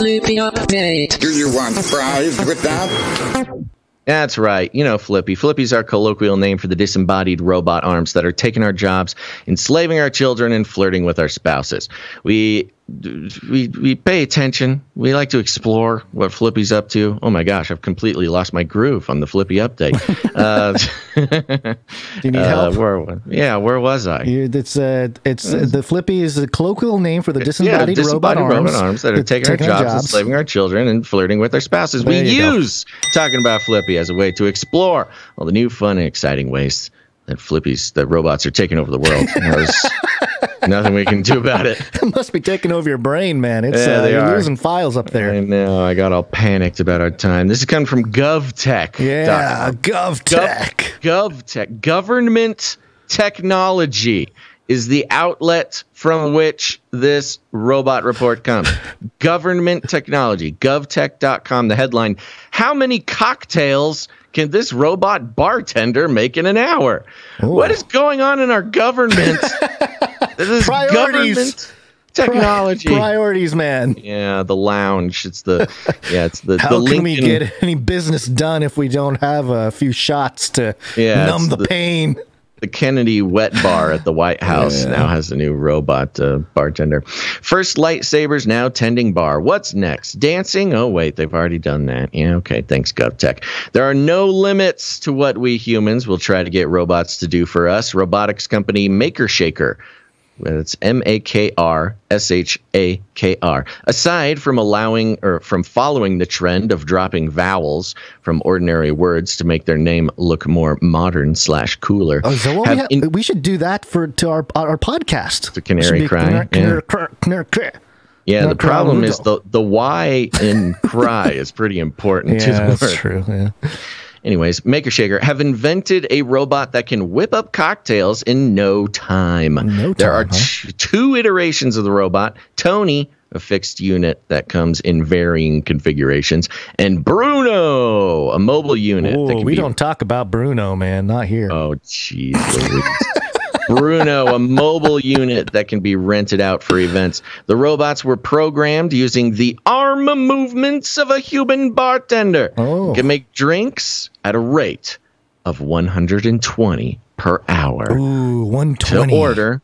Flippy update. Do you want fries with that? That's right. You know, Flippy. Flippy's our colloquial name for the disembodied robot arms that are taking our jobs, enslaving our children, and flirting with our spouses. We pay attention. We like to explore what Flippy's up to. Oh my gosh, I've completely lost my groove on the Flippy update. Do you need help? Where was I? It's the Flippy is a colloquial name for the disembodied robot arms that are taking our jobs, enslaving our children, and flirting with our spouses. We use talking about Flippy as a way to explore all the new, fun, and exciting ways that robots are taking over the world. There's nothing we can do about it. It must be taking over your brain, man. You're losing files up there. I know. I got all panicked about our time. This is coming from GovTech. Yeah, GovTech. GovTech. Government technology is the outlet from which this robot report comes. Government technology. GovTech.com. The headline: how many cocktails can this robot bartender make in an hour? Ooh. What is going on in our government? This Priorities. Government technology. Priorities, man. Yeah, the lounge. It's the How the can we get any business done if we don't have a few shots to numb the pain? The Kennedy Wet Bar at the White House now has a new robot bartender. First lightsabers, now tending bar. What's next? Dancing? Oh, wait, they've already done that. Yeah, okay, thanks, GovTech. There are no limits to what we humans will try to get robots to do for us. Robotics company Maker Shaker. It's MakerShakr. Aside from following the trend of dropping vowels from ordinary words to make their name look more modern / cooler. Oh, so we should do that to our podcast. The Canary Cry. Canary Cry. Yeah, the problem is the Y in cry is pretty important to the word. That's true. Yeah. Anyways, Maker Shaker have invented a robot that can whip up cocktails in no time. There are two iterations of the robot. Tony, a fixed unit that comes in varying configurations, and Bruno, a mobile unit. We don't talk about Bruno, man. Not here. Oh, jeez. Bruno, a mobile unit that can be rented out for events. The robots were programmed using the arm movements of a human bartender. Oh. Can make drinks at a rate of 120 per hour. Ooh, 120. To order,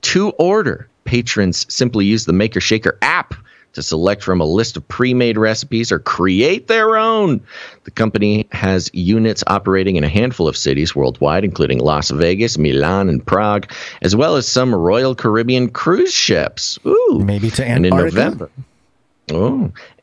to order. Patrons simply use the Maker Shaker app to select from a list of pre-made recipes or create their own. The company has units operating in a handful of cities worldwide, including Las Vegas, Milan, and Prague, as well as some Royal Caribbean cruise ships. Ooh. Maybe to Antarctica.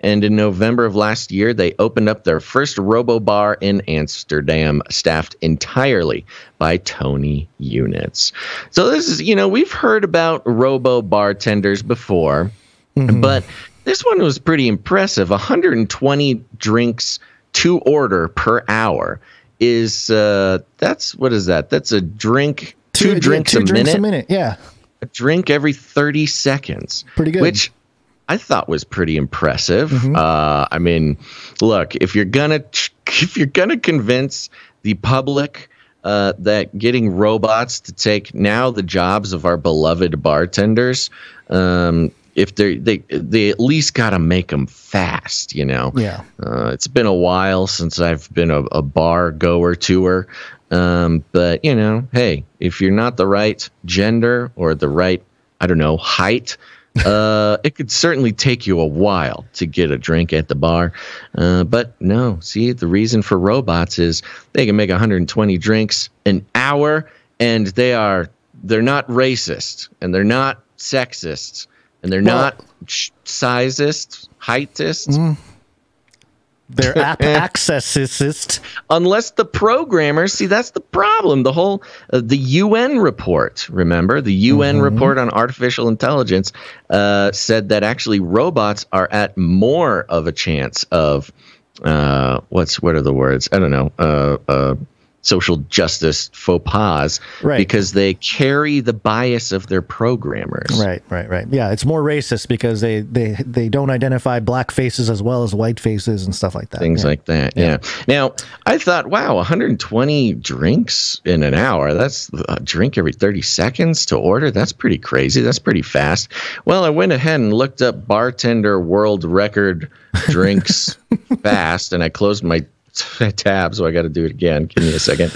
And in November of last year, they opened up their first robo-bar in Amsterdam, staffed entirely by Tony units. So this is, we've heard about robo-bartenders before, but this one was pretty impressive. 120 drinks to order per hour is, what is that? That's a drink, two drinks a minute. Yeah. A drink every 30 seconds. Pretty good. Which I thought was pretty impressive. I mean, look, if you're gonna convince the public that getting robots to take now the jobs of our beloved bartenders, if they at least got to make them fast, Yeah. It's been a while since I've been a bar goer tour. But hey, if you're not the right gender or the right, height, it could certainly take you a while to get a drink at the bar. But no, see, the reason for robots is they can make 120 drinks an hour, and they're not racist, and they're not sexist, and they're not sizist, heightist. They're accessist. Unless the programmers, see, that's the problem. The whole, the UN report, remember? The UN report on artificial intelligence said that actually robots are at more of a chance of, what are the words? I don't know. social justice faux pas, right, because they carry the bias of their programmers. Right. Yeah, it's more racist because they don't identify black faces as well as white faces and stuff like that. Things like that. Yeah. Now, I thought, wow, 120 drinks in an hour. That's a drink every 30 seconds to order. That's pretty crazy. That's pretty fast. Well, I went ahead and looked up bartender world record drinks fast, and I closed my tab, so I got to do it again. Give me a second.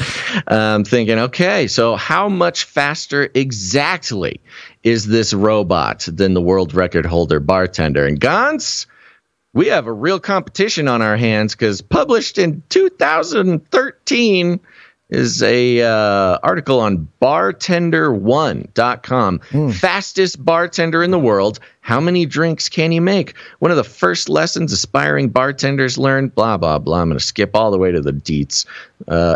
Thinking, okay, so how much faster exactly is this robot than the world record holder bartender? And Gans, we have a real competition on our hands, because published in 2013 is a article on bartender1.com. Fastest bartender in the world. How many drinks can you make? One of the first lessons aspiring bartenders learn, blah, blah, blah. I'm going to skip all the way to the deets.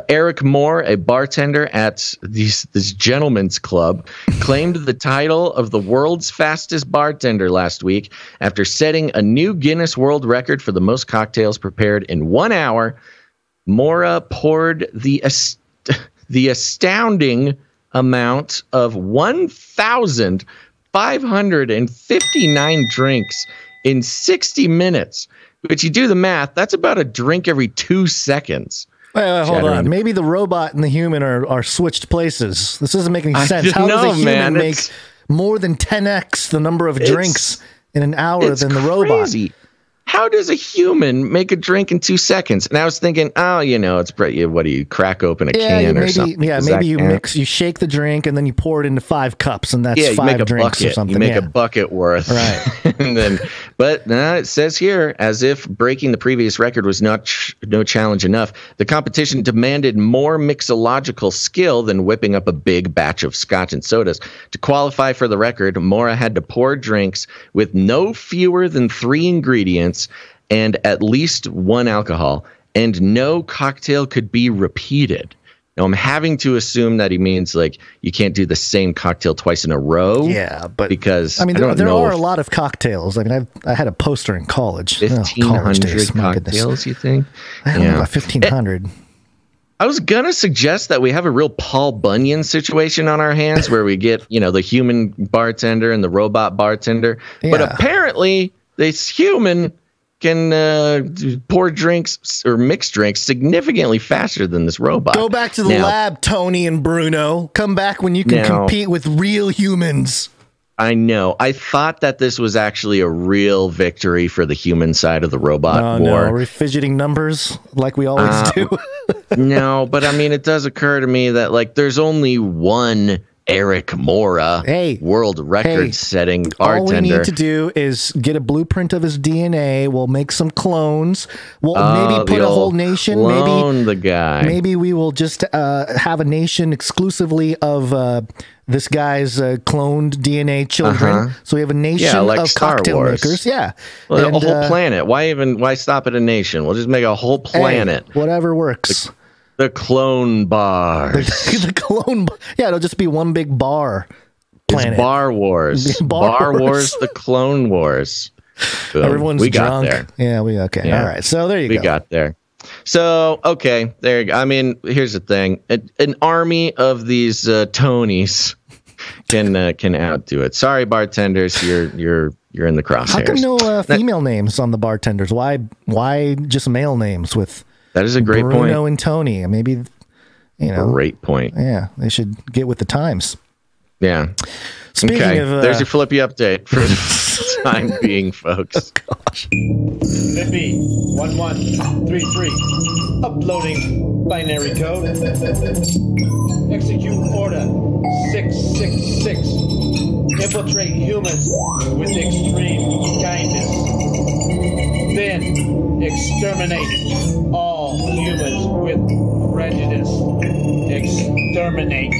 Eric Moore, a bartender at this gentleman's club, claimed the title of the world's fastest bartender last week after setting a new Guinness World Record for the most cocktails prepared in 1 hour. Mora poured the astounding amount of 1,559 drinks in 60 minutes. But you do the math, that's about a drink every 2 seconds. Wait, hold on. Maybe the robot and the human are switched places. This doesn't make any sense. How does a human make more than 10x the number of drinks in an hour than the robot? Crazy. How does a human make a drink in 2 seconds? And I was thinking, oh, it's pretty, what do you crack open a can or something? Yeah, maybe you shake the drink and then you pour it into 5 cups, and that's 5 drinks or something. You make a bucket worth. Right. But it says here, as if breaking the previous record was no challenge enough, the competition demanded more mixological skill than whipping up a big batch of scotch and sodas. To qualify for the record, Mora had to pour drinks with no fewer than 3 ingredients and at least 1 alcohol, and no cocktail could be repeated. Now, I'm having to assume that he means like you can't do the same cocktail twice in a row. Yeah, but because I mean, there are a lot of cocktails. I mean, I had a poster in college. 1,500 cocktails, you think? I don't know about 1,500. I was going to suggest that we have a real Paul Bunyan situation on our hands where we get, the human bartender and the robot bartender. Yeah. But apparently this human can pour drinks or mix drinks significantly faster than this robot. Go back to the lab, Tony and Bruno. Come back when you can compete with real humans. I know. I thought that this was actually a real victory for the human side of the robot war. No, are we fidgeting numbers like we always do? No, but I mean, it does occur to me that like there's only one Eric Mora, world record-setting bartender. All we need to do is get a blueprint of his DNA. We'll make some clones. We'll maybe put a whole nation. Clone the guy. Maybe we will just have a nation exclusively of this guy's cloned DNA children. So we have a nation like of Star cocktail Wars. makers. Yeah, well, a whole planet. Why stop at a nation? We'll just make a whole planet. Whatever works. The clone bars. The clone. Yeah, it'll just be one big bar planet. It's Bar Wars. Bar Wars. The Clone Wars. Boom. Everyone's drunk. Got there. Yeah, okay. Yeah. All right. So there you go. We got there. So, okay. There you go. I mean, here's the thing. An army of these Tonys can outdo it. Sorry, bartenders. You're in the crosshairs. How come no female names on the bartenders? Why just male names with... That is a great point. Bruno and Tony. Maybe, Great point. Yeah, they should get with the times. Yeah. Speaking of... there's your Flippy update for the time being, folks. Oh, gosh. Flippy 1133. Uploading binary code. Execute order 666. Infiltrate humans with extreme kindness. Then exterminate all humans with prejudice. Exterminate.